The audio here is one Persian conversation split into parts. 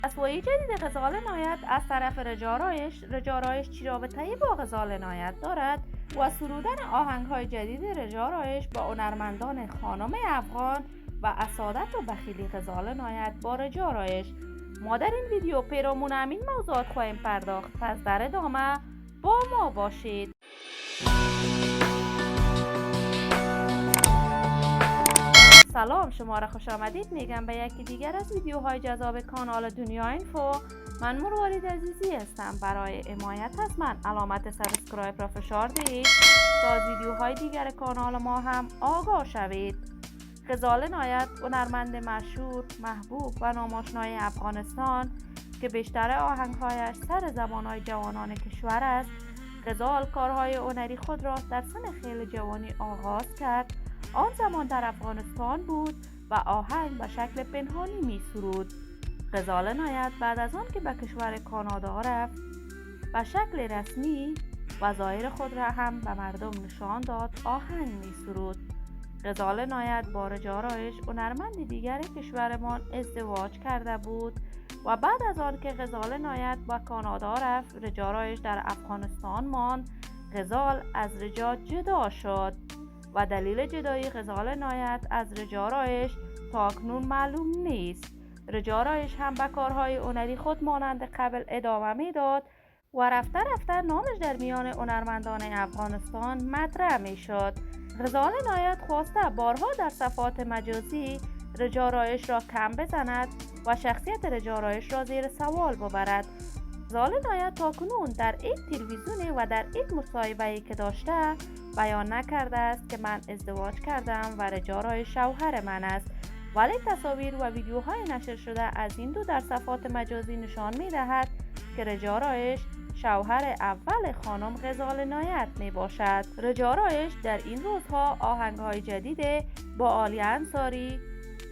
رسوایی جدید غزال عنایت از طرف رجا رایش چی رابطه‌ای با غزال عنایت دارد و سرودن آهنگ‌های جدید رجا رایش با هنرمندان خانم افغان و اسادت و بخیلی غزال عنایت با رجا رایش. ما در این ویدیو پیرامون همین موضوعات خواهیم پرداخت، پس در ادامه با ما باشید. سلام، شما را خوش آمدید میگم به یکی دیگر از ویدیوهای جذاب کانال دنیا اینفو. من مروارید عزیزی هستم. برای حمایت از من علامت سابسکرایب را فشار دهید تا از ویدیوهای دیگر کانال ما هم آگاه شوید. غزال عنایت هنرمند مشهور، محبوب و ناماشنای افغانستان که بیشتر آهنگهایش سر زبانهای جوانان کشور است. غزال کارهای هنری خود را در سن خیلی جوانی آغاز کرد. آن زمان در افغانستان بود و آهنگ به شکل پنهانی می سرود. غزال عنایت بعد از آن که به کشور کانادا رفت به شکل رسمی و ظاهر خود را هم به مردم نشان داد، آهنگ می سرود. غزال عنایت با رجا رایش هنرمند دیگر کشورمان ازدواج کرده بود و بعد از آن که غزال عنایت به کانادا رفت، رجا رایش در افغانستان ماند. غزال از رجا جدا شد و دلیل جدایی غزال عنایت از رجا رایش تا اکنون معلوم نیست. رجا رایش هم به کارهای هنری خود مانند قبل ادامه میداد و رفته رفته نامش در میان هنرمندان افغانستان مطرح میشد. غزال عنایت خواسته بارها در صفحات مجازی رجا رایش را کم بزند و شخصیت رجا رایش را زیر سوال ببرد. غزال عنایت تاکنون در یک تلویزیونی و در یک مصاحبه‌ای که داشته بیان نکرده است که من ازدواج کردم و رجا رایش شوهر من است، ولی تصاویر و ویدیوهای نشر شده از این دو در صفحات مجازی نشان می‌دهد که رجا رایش شوهر اول خانم غزال عنایت می باشد. رجا رایش در این روزها آهنگ‌های جدید با عالیه انصاری،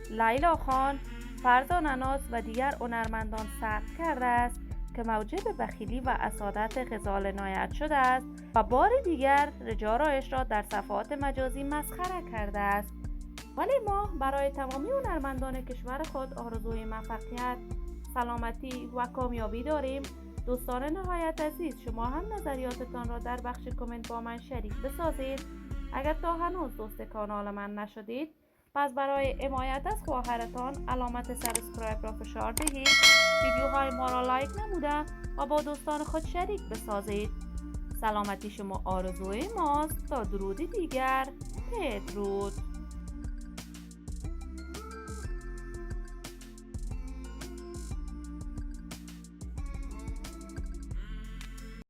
لیلا خان، فرزان اناس و دیگر هنرمندان ثبت کرده است که موجب بخیلی و اسادت غزال عنایت شده است و بار دیگر رجا رایش را در صفحات مجازی مسخره کرده است. ولی ما برای تمامی هنرمندان کشور خود آرزوی موفقیت، سلامتی و کامیابی داریم. دوستان نهایت عزیز، شما هم نظریاتتان را در بخش کامنت با من شریک بسازید. اگر تا هنوز دوست کانال من نشدید، پس برای حمایت از خواهرتان علامت سابسکرایب را فشار دهید، ویدیوهای ما را لایک نموده و با دوستان خود شریک بسازید. سلامتی شما آرزوی ماست. تا درودی دیگر، بدرود.